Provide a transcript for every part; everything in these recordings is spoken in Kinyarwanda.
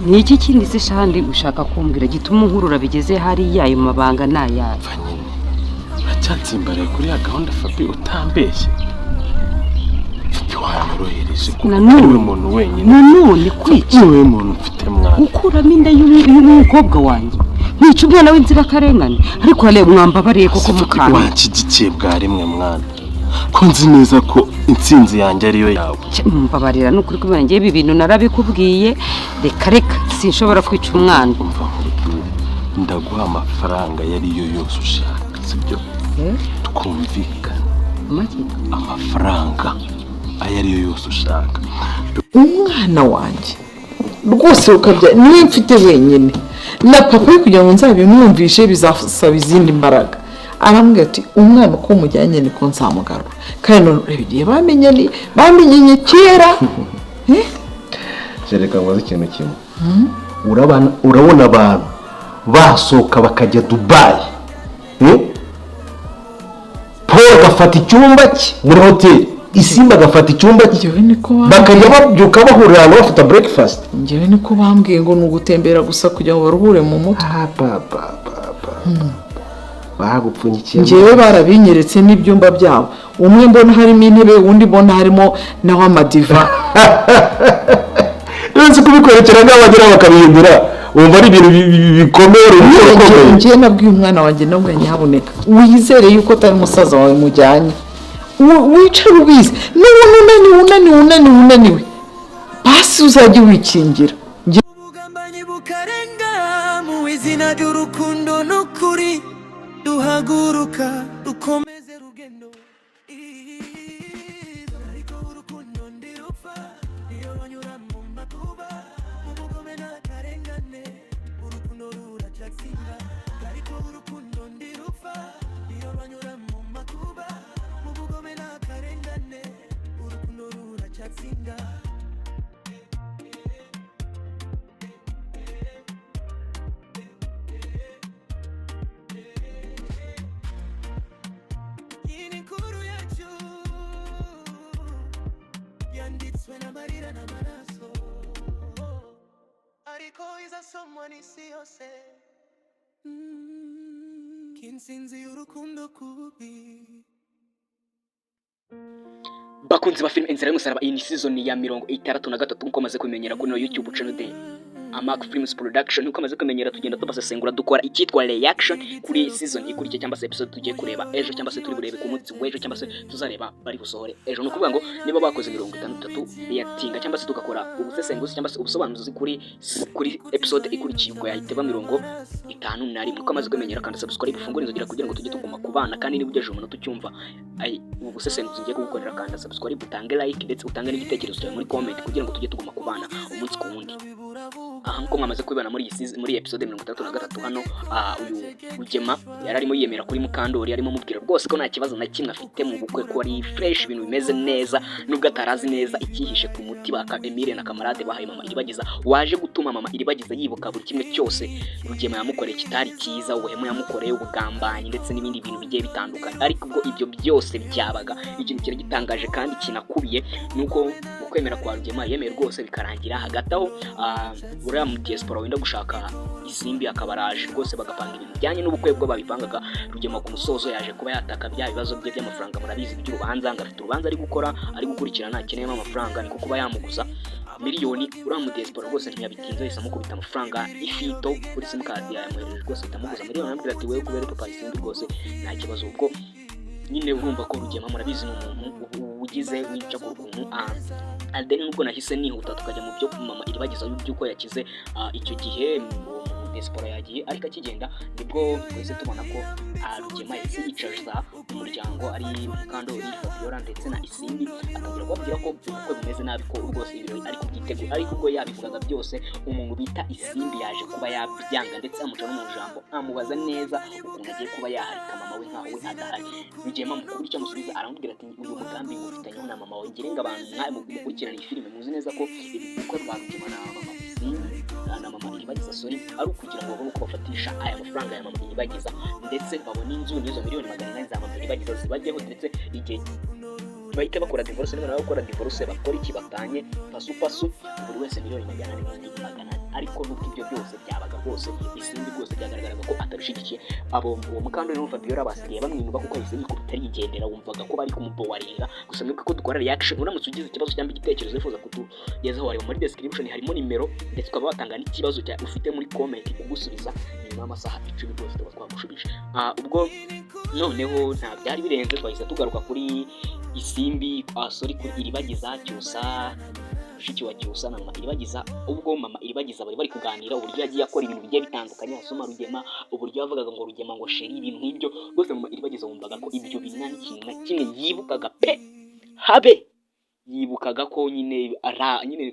ni iki kindi se shandi ushaka kumbwira gituma uhurura bigeze hariya ayo mabanga nayaye? Uracyatsimbaraye kuri ya gahunda Fabi utambeshye. Wanyorohereje nanone umuntu wenyine. nanone kwica Wowe muntu ufite mwana. ukuramo inda y'umukobwa wanjye nkwica umwana w'inzirakarengane ariko reba mwambabariye koko mukana wanshyigikiye bwa rimwe mwana ko nzi neza ko intsinzi yanjye ariyo yawe. mbabarira n'ukuri kubera ngiye ibi bintu narabikubwiye reka sinshobora kwica umwana. Ndaguha amafaranga yariyo yose ushaka sibyo tukumvikana amafaranga ayariyo yose ushaka. Umwana wanjye rwose ukabya niwe mfite wenyine na papa we kugira ngo nzabimwumvishe bizasaba izindi mbaraga. Arambwira ati umwana uko mujyanye niko nzamugarura kandi none urebigiye bamenyanye kera. Jereka ngo ikintu kimwe urabona abantu basohoka bakajya Dubai Paul gafata icyumba cye muri hoteli Isimba gafata icyumba cye bakajya babyuka bahurira ahantu bafata breakfast. Njyewe niko bambwiye ngo nugutembera gusa kugira ngo baruhure mu mutwe. Bagupfunyikiye. Njyewe barabinyeretse n'ibyumba byabo. Umwe mbona harimo intebe undi mbona harimo naho amadiva. Nzi kubikorekera n'abagira bakabihindura. Umva ari ibintu bikomeye. Njye nabwiye umwana wanjye nabwo nyaboneka. Wizere yuko atari musaza wawe mujyanye. Wicara ubizi unaniwe basi uzajya wikingira. Ubugambanyi bukarenga mu izina ry'urukundo n'ukuri duhaguruka dukomeze rugendo ariko urukundo ndirupfa iyo banyura mu makuba mu bugome n'akarengane urukundo ruracatsinda ariko urukundo ndirupfa iyo banyura mu makuba mu bugome n'akarengane urukundo ruracatsinda. Someone isi yose kinsinzi y'urukundo kubi. Bakunzi ba filime Inzira y'umusaraba iyi ni season ya 63 nkuko maze kumenyera kuri YouTube channel de Amak Films Production nkuko maze kumenyera tugenda tubasesengura dukora icyitwa reaction kuri season ikurikiye cyangwa se episode tugiye kureba ejo cyangwa se turi burebe ku munsi w'ejo cyangwa se tuzareba bari busohore ejo. No kuvuga ngo niba bakoze 63 reactinga cyangwa se tugakora ubusesenguzi cyangwa se ubusobanuzi kuri episode ikurikiye ubwo yahiteba 51 nkuko maze kumenyera kandi subscribe ufungure inzogera kugira ngo tujye tuguma kubana kandi niba ugejeje umuntu tucyumva ubusesenguzi ngiye kugukorera kandi subscribe utange like ndetse utange n'igitekerezo cyawe muri comment kugira ngo tujye tuguma kubana umunsi ku wundi. Aha nko mwamaze kubibona muri episode 63 hano uyu Rugema yararimo yiyemera kuri Mukandori yarimo mubwira rwose ko nta kibazo na kimwe afite mu bukwe ko ari fresh ibintu bimeze neza nubwo atarazi neza ikihishe ku muti ba Emile na kamarade bahaye mama Iribagiza waje gutuma mama Iribagiza yibuka buri kimwe cyose Rugema yamukoreye kitari cyiza ubuhemu yamukoreye ubugambanyi ndetse n'ibindi bintu bigiye bitandukanye. Ariko ubwo ibyo byose byabaga ikintu kiri gitangaje kandi kinakubiye nuko ukwemera kwa Rugema yemeye rwose bikarangira hagati aho uriya mu diaspora wenda gushaka Isimbi akabaraje rwose bagapanga ibintu bijyanye n'ubukwe bwo babipangaga. Rugema ku musozo yaje kuba yataka bya bibazo bye by'amafaranga murabizi by'urubanza ngafite urubanza ari gukora ari gukurikirana akeneyemo amafaranga niko kuba yamuguza miliyoni. Uriya mu diaspora rwose ntiyabitinze yise amukubita amafaranga ifito kuri simukadi yamwereje rwose itamuguza miliyoni amubwira ati wewe kubera papa Isimbi rwose nta kibazo. Ubwo nyine urumva ko Rugema murabizi n'umuntu ugize wica ku rukuntu Alden nubwo nahise nihuta tukajya mu byo mama Iribagiza y'uko yakize icyo gihe diaspora yagiye ariko akigenda nibwo twese tubona ko Rugema yahise yicaza umuryango ari Mukandori Fabiola ndetse na Isimbi atangira kubabwira ko ubukwe bumeze nabi ko rwose ibirori ari kubyitegura. Ariko ubwo yabivugaga byose umuntu bita Isimbi yaje kuba yabyanga ndetse amuca no mu jambo amubaza neza ukuntu agiye kuba yaharika mama we nkaho we adahari. Rugema mukuru icyo amusubiza aramubwira ati uyu mugambi ufitanye na mama wawe ngirenga abantu mwaye mu gukurikirana filime muzi neza ko ubukwe bwa Rugema na mama Isimbi na mama Iribagiza ari kugira ngo babone uko bafatisha aya mafaranga ya mama Iribagiza ndetse babone inzu n'izo miliyoni 400 za mama Iribagiza zibajyeho ndetse igihe bahita bakora divorce niba gukora divorce bakora iki batanye pasu buri wese miliyoni 400. ariko n'ubwo ibyo byose byabaga rwose Isimbi rwose byagaragaraga ko atabishigikiye abo uwo Mukandori no Fabiola basigaye bamwinuba kuko yahise yikubita yigendera wumvaga ko bari kumubowaringa gusa mwebwe ko dukora reaction uramutse ugize ikibazo cyangwa igitekerezo wifuza kutugezaho wareba muri description harimo nimero ndetse ukaba watanga n'ikibazo ufite muri comment kugusubiza nyuma y'amasaha 10 rwose tuba twagushubije ubwo noneho nta byari birenze twahise tugaruka kuri Isimbi kuri Iribagiza Cyusa mushiki wa Cyusa na Mama Iribagiza ubwo Mama Iribagiza bari kuganira uburyo yagiye akora ibintu bigiye bitandukanye asoma Rugema uburyo yavugaga ngo Rugema ngo sheri ibintu nk'ibyo rwose Mama Iribagiza wumvaga ko ibyo binani kintu na kimwe yibukaga pe habe yibukaga ko nyine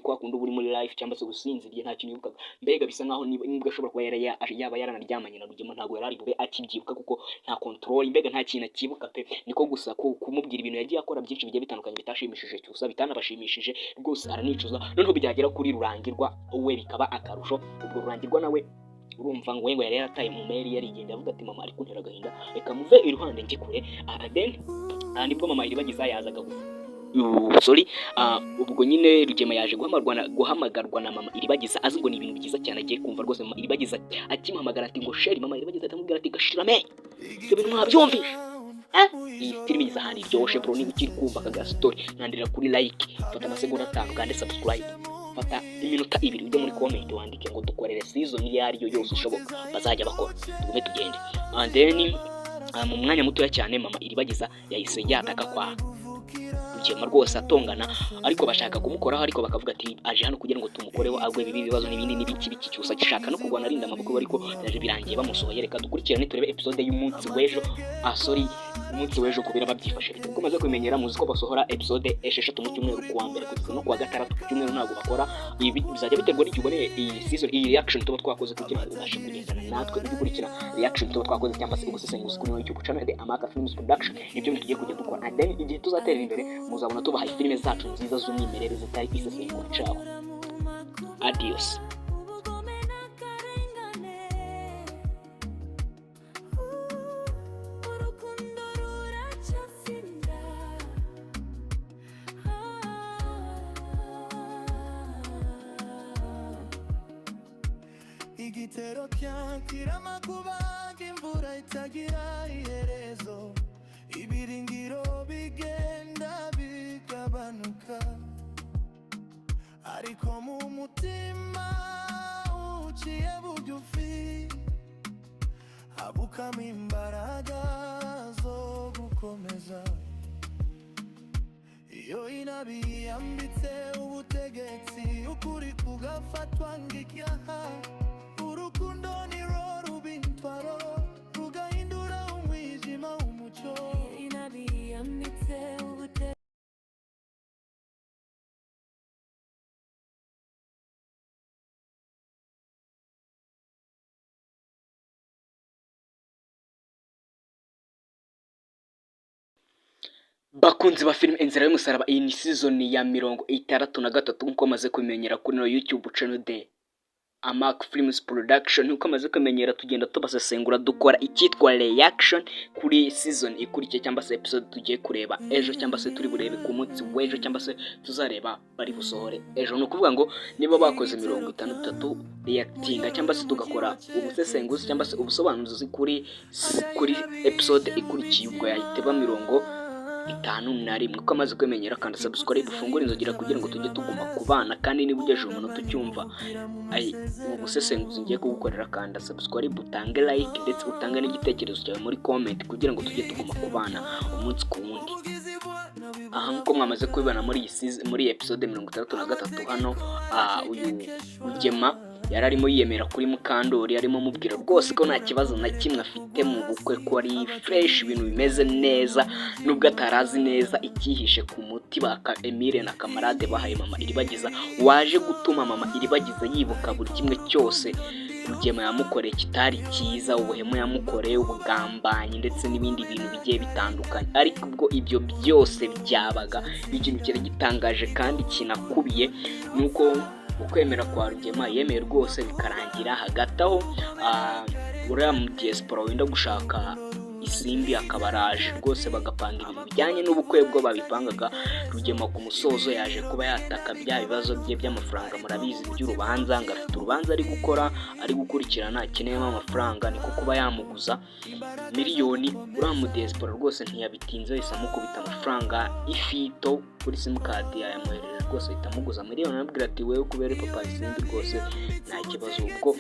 kwa kundi uri muri life cyangwa se gusinziriye nta kintu yibukaga mbega bisa nkaho nibwo ashobora kuba yaba yaranaryamanye na Rugema ntago yarari bube akibyibuka kuko nta control mbega nta kintu akibuka pe niko gusa ko kumubwira ibintu yagiye akora byinshi bigiye bitandukanye bitashimishije Cyusa bitanabashimishije rwose aranicuza noneho byagera kuri Rurangirwa we bikaba akarusho ubwo Rurangirwa nawe urumva ngo yari yarataye mu meri yarigenda avuga ati mama ari kuntera agahinda reka muve iruhande njye kure then nibwo Mama Iribagiza yazaga ubwo nyine Rugema yaje guhamagarwa na Mama Iribagiza azi ngo ni ibintu byiza cyane agiye kumva rwose Mama Iribagiza akimuhamagara ati ngo sheri Mama Iribagiza atamubwira ati gashirame ibyo bintu mwabyumvishe iyi filime yiza handi ryoshe bro niba ukiri kumva kaga story nandira kuri like fata amasegonda 5 kandi subscribe fata iminota 2 ujye muri comment wandike ngo dukorere season yari yo yose ushoboka bazajya bakora tugume tugende and then mu mwanya mutoya cyane Mama Iribagiza yahise yataka kwa Rugema rwose atongana ariko bashaka kumukoraho ariko bakavuga ati aje hano kugira ngo tumukoreho agwe bibazo n'ibindi n'ibiki Cyusa gishaka no kurwana arinda amaboko ariko yaje birangiye bamusohoye reka dukurikirane turebe episode y'umunsi w'ejo umunsi w'ejo kubera babyifashe kuko maze kumenyera muzi ko basohora episode 6 mu cyumweru kuwa mbere kugeza no kuwa gatandatu cyumweru ntago bakora ibi bizajya biterwa n'ikibone iyi season iyi reaction tuba twakoze kugira ngo ubashe kugendana natwe dukurikira reaction tuba twakoze cyangwa se ubusesenguzi kuri YouTube channel de Amaka Films Production ibyo tugiye kujya dukora and then igihe tuzatera imbere muzabona tubahaye filime zacu nziza z'umwimerere zitari isesengura caho adios igitero cyakira amakuba imvura itagira iherezo ibiringiro bigenda bigabanuka ariko mu mutima uciye bugufi habukamo imbaraga zo gukomeza iyo inabi yambitse ubutegetsi ukuri kugafatwa ng'icyaha urukundo niro rubintwaro rugahindura umwijima umucyo inabi yambitse ubutegetsi bakunzi ba filime Inzira y'Umusaraba iyi ni season ya 63 nko maze kumenyera kuri no YouTube channel de Amaka Films Production nko maze kumenyera tugenda tubasesengura dukora icyitwa reaction kuri season ikurikiye cyangwa se episode tugiye kureba ejo cyangwa se turi burebe ku munsi w'ejo cyangwa se tuzareba bari busohore ejo no kuvuga ngo niba bakoze 63 reacting cyangwa se tugakora ubusesenguzi cyangwa se ubusobanuzi kuri episode ikurikiye ubwo yahiteba 51 ko amaze kwemenyera kandi subscribe ufungura inzogera kugira ngo tujye tuguma kubana kandi niba ugeje umuntu tucyumva ubusesenguzi ngiye kugukorera kandi subscribe utange like ndetse utange n'igitekerezo cyawe muri comment kugira ngo tujye tuguma kubana umunsi ku wundi aha nko mwamaze kubibana muri episode 63 hano uyu Rugema yararimo yiyemera kuri Mukandori arimo mubwira rwose ko nta kibazo na kimwe afite mu bukwe ko ari fresh ibintu bimeze neza nubwo atarazi neza ikihishe ku muti baka Emile na kamarade bahaye Mama Iribagiza waje gutuma Mama Iribagiza yibuka buri kimwe cyose Rugema yamukoreye kitari cyiza ubuhemu yamukoreye ubugambanyi ndetse n'ibindi bintu bigiye bitandukanye ariko ubwo ibyo byose byabaga ikintu kire gitangaje kandi kinakubiye nuko ukwemera kwa Rugema yemeye rwose bikarangira hagati aho uriya mu diaspora wenda gushaka Isimbi akaba araje rwose bagapanga ibintu bijyanye n'ubukwe bwo babipangaga. Rugema ku musozo yaje kuba yataka bya bibazo bye by'amafaranga, murabizi by'urubanza, ngo afite urubanza ari gukora, ari gukurikirana, akeneyemo amafaranga, niko kuba yamuguza miliyoni. uriya mudiyasipora rwose ntiyabitinze, yahise amukubita amafaranga ifito kuri simukadi yayamuhereje, rwose ahita amuguza miliyoni, arabwira ati wewe kubera papa Isimbi rwose nta kibazo. Ubwo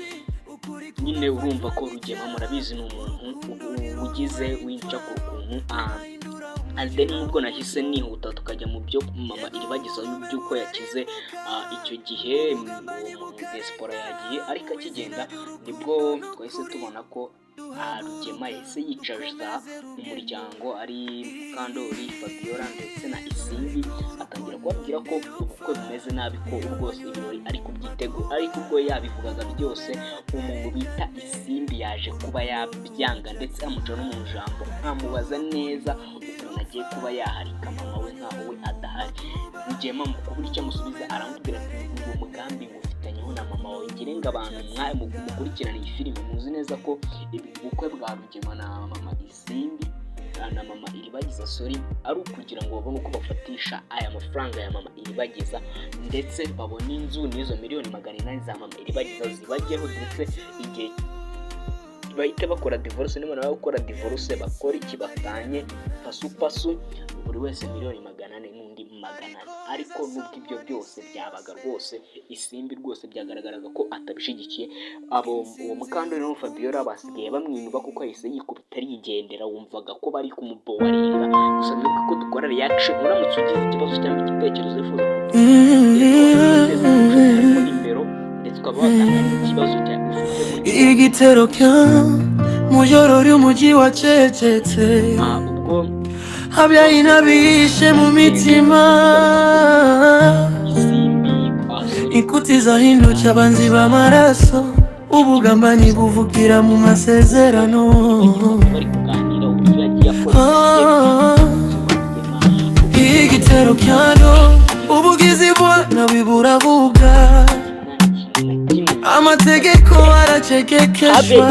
nyine urumva ko Rugema murabizi ni umuntu ugize winca ku kuntu then nubwo nahise nihuta tukajya mu byo mama iribagizaho by'uko yakize icyo gihe Diaspora yagiye, ariko akigenda nibwo twahise tubona ko Rugema yahise yicaza umuryango ari Mukandori, Fabiola ndetse na Isimbi, atangira kubabwira ko ubukwe bumeze nabi, ko rwose ibirori ari kubyitegura. Ariko ubwo yabivugaga byose umuntu bita Isimbi yaje kuba yabyanga, ndetse amuca no mu jambo amubaza neza ukuntu agiye kuba yaharika mama we nkaho we adahari. Rugema mu kubura icyo amusubiza aramubwira ati uyu mugambi ngufitanyeho na mama wawe, ngirenga abantu mwaye mukurikirana iyi filime muzi neza ko ubukwe bwa Rugema na mama Isimbi na mama Iribagiza ari ukugira ngo babone uko bafatisha aya mafaranga ya mama Iribagiza, ndetse babone inzu n'izo miliyoni 800 za mama Iribagiza zibajyeho, ndetse igihe bahita bakora divorce, niba nawe gukora divorce bakora iki, batanye pasu buri wese miliyoni 400 n'undi 400. Ariko nubwo ibyo byose byabaga rwose Isimbi rwose byagaragaraga ko atabishigikiye. Uwo Mukandori no Fabiola basigaye bamwinuba kuko yahise yikubita yigendera, wumvaga ko bari kumubowaringa. Gusa nuko ko dukora reaction, uramutse ugize ikibazo cyangwa igitekerezo wifuza kugira imbero ndetse ukaba watanga ikibazo cyawe igitero cya mujoro ry'umujyi wacecetse, ubwo habyaye inabishe mu mitima, inkuti zahindutse abanzi b'amaraso, ubugambanyi buvugira mu masezerano. Igitero cyano ubugizi bwana biburabuga, amategeko aracekekeshwa,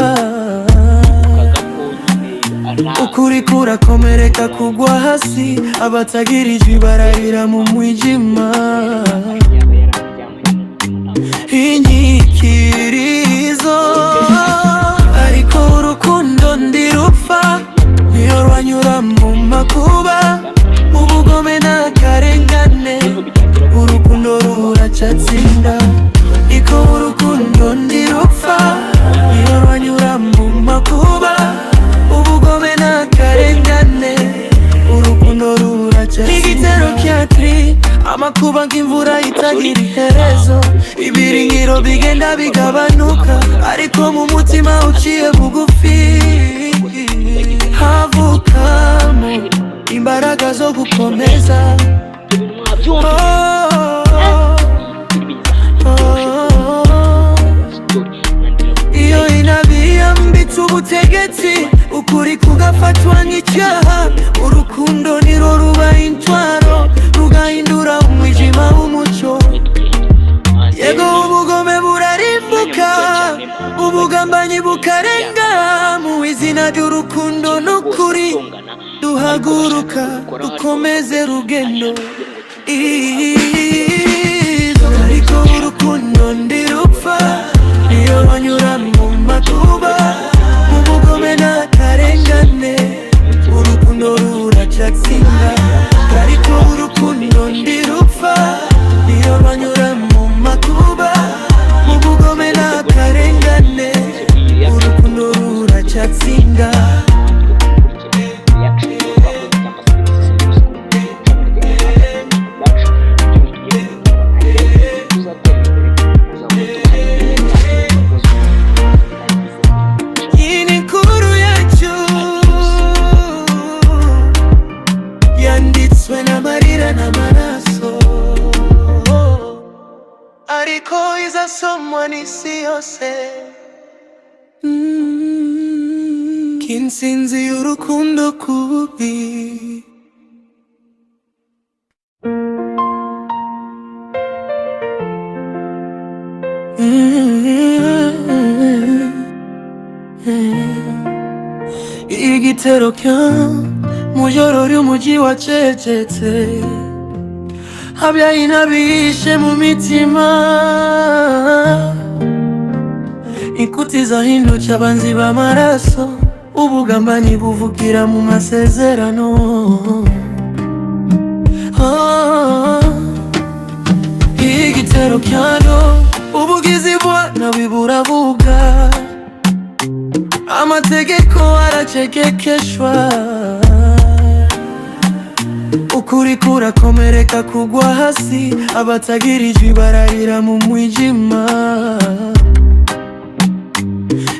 ukuri kurakomereka kugwa hasi, abatagirijwe bararira mu mwijima. Inyikirizo ariko urukundo ndirupfa, niyo rwanyura mu makuba, mu bugome n'akarengane, urukundo ruracatsinda. Iko urukundo ndirupfa, niyo rwanyura mu makuba, ubugome n'akarengane, urukundo ruracatsinda. Igitero cyatri amakuba nk'imvura itagira iherezo, ibiringiro bigenda bigabanuka, ariko mu mutima uciye bugufi havukamo imbaraga zo gukomeza. Iyo inabi yambitse ubutegetsi, ukuri kugafatwa nk'icyaha, urukundo niro ruba intwaro, rugahindura umwijima w'umucyo. Yego ubugome burarimbuka, ubugambanyi bukarenga, mu izina ry'urukundo n'ukuri duhaguruka dukomeze rugendo. Ariko urukundo ndirupfa, niyo banyura mu makuba, mu bugome n'akarengane, urukundo ruracatsinda. Ariko urukundo ndirupfa, niyo banyura mu makuba, mu bugome n'akarengane, urukundo ruracatsinda. Ariko izasomwa n'isi yose, k'intsinzi y'urukundo kubi. igitero mujoro ry'umuji wacecetse, habyaye inabishe mu mitima, inkuti zahindutse abanzi b'amaraso, ubugambanyi buvugira mu masezerano. Igitero ubugizi bwana biburabuga, amategeko aracekekeshwa, ukuri kurakomereka kugwa hasi, abatagirijwe bararira mu mwijima.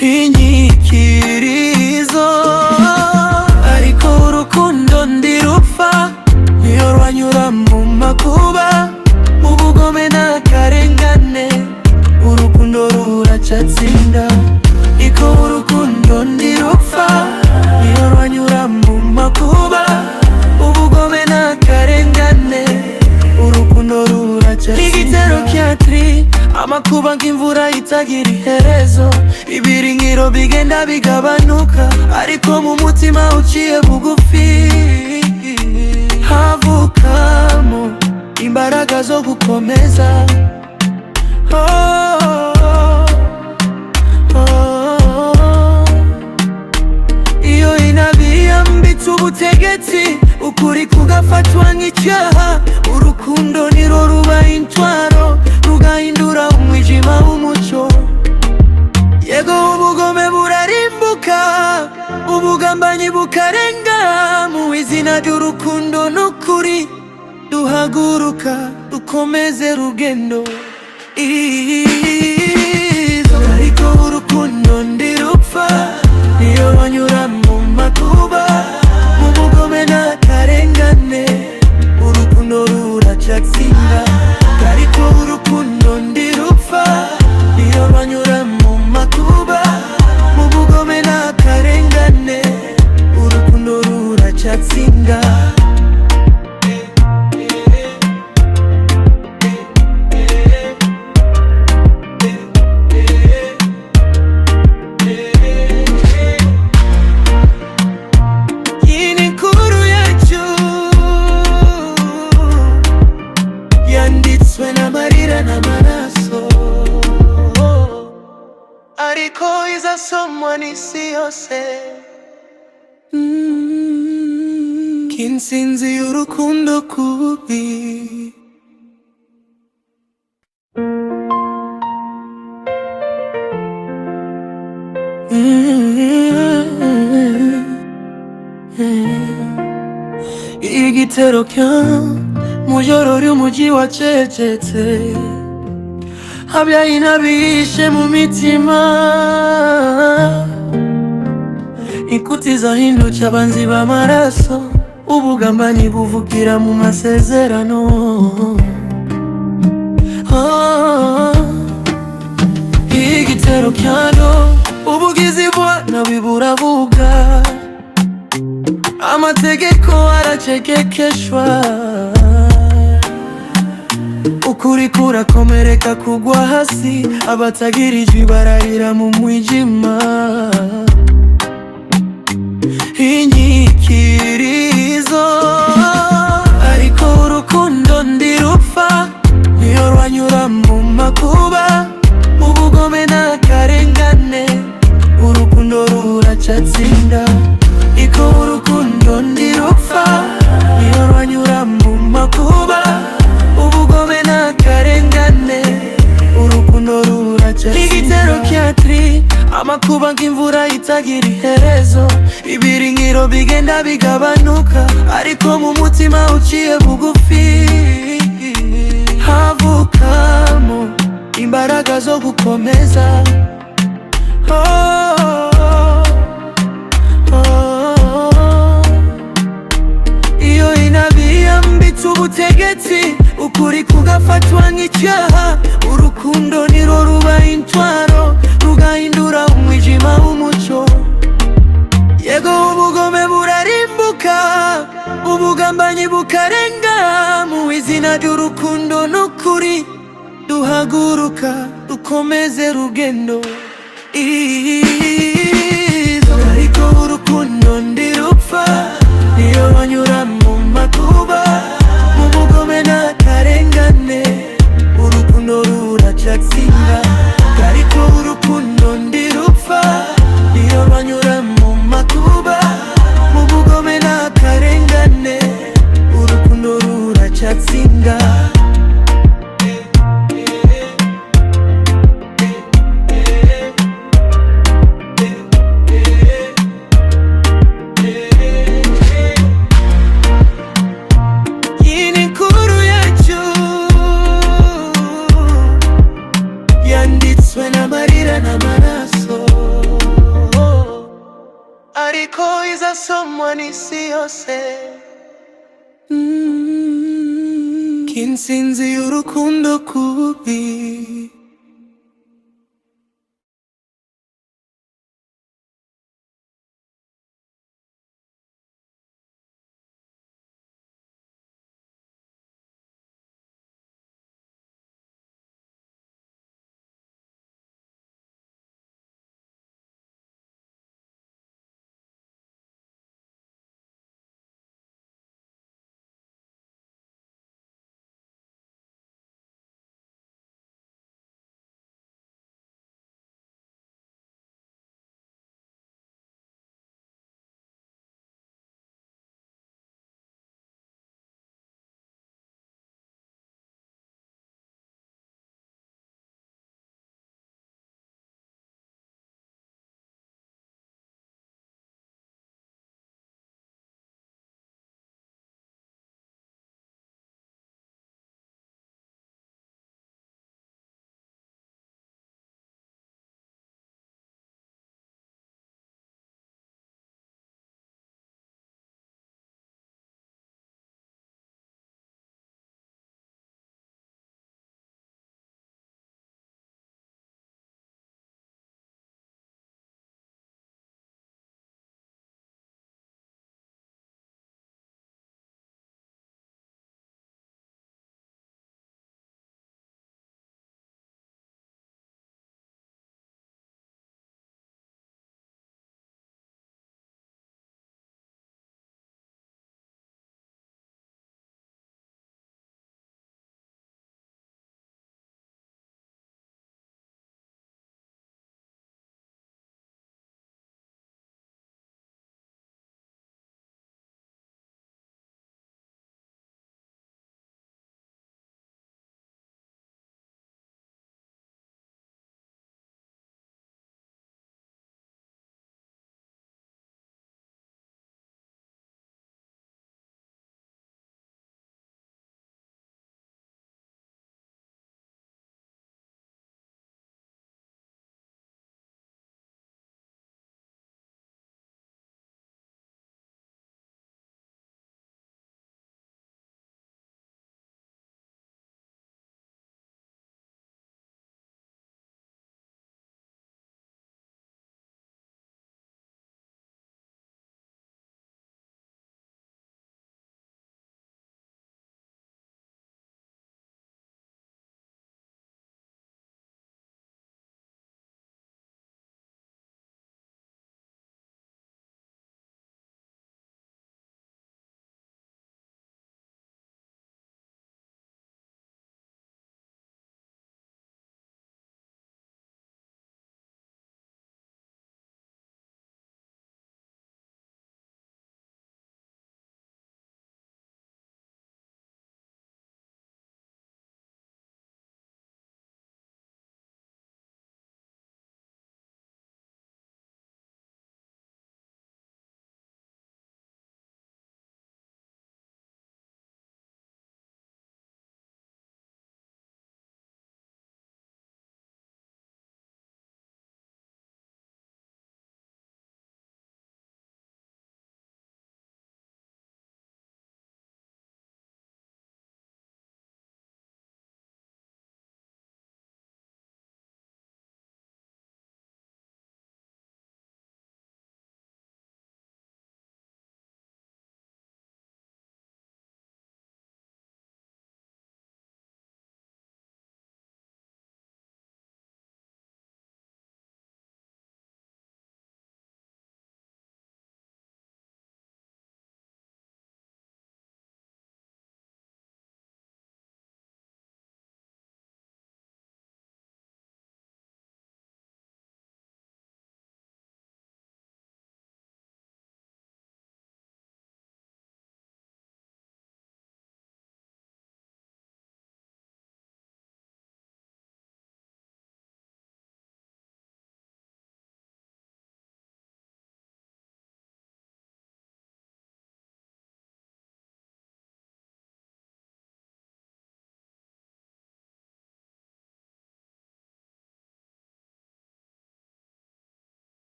Inyikirizo ariko urukundo ndirupfa, niyo rwanyura mu makuba, mu bugome n'akarengane, urukundo ruracatsinda. Iko urukundo ndirupfa, niyo rwanyura mu makuba, ubugome n'akarengane, urukundo ruracatsinda. Igitero kyatri amakuba nk'imvura itagira iherezo, ibiringiro bigenda bigabanuka, ariko mu mutima uciye bugufi havukamo imbaraga zo gukomeza. Iyo inabiyambitse ubutegetsi, ukuri kugafatwa nk'icyaha, urukundo niro ruba intwaro, rugahindura umwijima w'umuco. Yego ubugome burarimbuka, ubugambanyi bukarenga, mu izina ry'urukundo n'ukuri duhaguruka, dukomeze rugendo. Ariko urukundo ndirupfa, niyo rwanyura mu makuba, mu bugome n'akarengane, urukundo ruracatsinda. Ariko urukundo ndirupfa, niyo rwanyura mu makuba, mu bugome n'akarengane, urukundo ruracatsinda. Ariko izasomwa n'isi yose, k'intsinzi y'urukundo kubi. Igitero mujoro ry'umuji wacecetse, habyaye inabishe mu mitima, inkuti zahindutse abanzi b'amaraso, ubugambanyi buvugira mu masezerano. Igitero ubugizi bwana biburabuga, amategeko aracekekeshwa, ukuri kurakomereka kugwa hasi, abatagirijwe bararira mu mwijima. Inyikirizo ariko urukundo ndirupfa, niyo rwanyura mu makuba, mu bugome n'akarengane, urukundo ruracatsinda. Iko urukundo ndirupfa, niyo rwanyura mu makuba, ubugome n'akarengane, urukundo ruracatsinda. Igitero kyatri amakuba nk'imvura itagira iherezo, ibiringiro bigenda bigabanuka, ariko mu mutima uciye bugufi havukamo imbaraga zo gukomeza. Iyo inabiyambitse ubutegetsi, ukuri kugafatwa nk'icyaha, urukundo niro ruba intwaro, rugahindura umwijima w'umuco. Yego ubugome burarimbuka, ubugambanyi bukarenga, mu izina ry'urukundo n'ukuri duhaguruka, dukomeze rugendo. Ariko urukundo ndirupfa niyo banyura mu makuba mu bugome n'akarengane urukundo ruracatsinda ariko urukundo ndirupfa niyo banyura mu makuba mu bugome n'akarengane urukundo ruracatsinda ariko izasomwa n'isi yose k'intsinzi y'urukundo kubi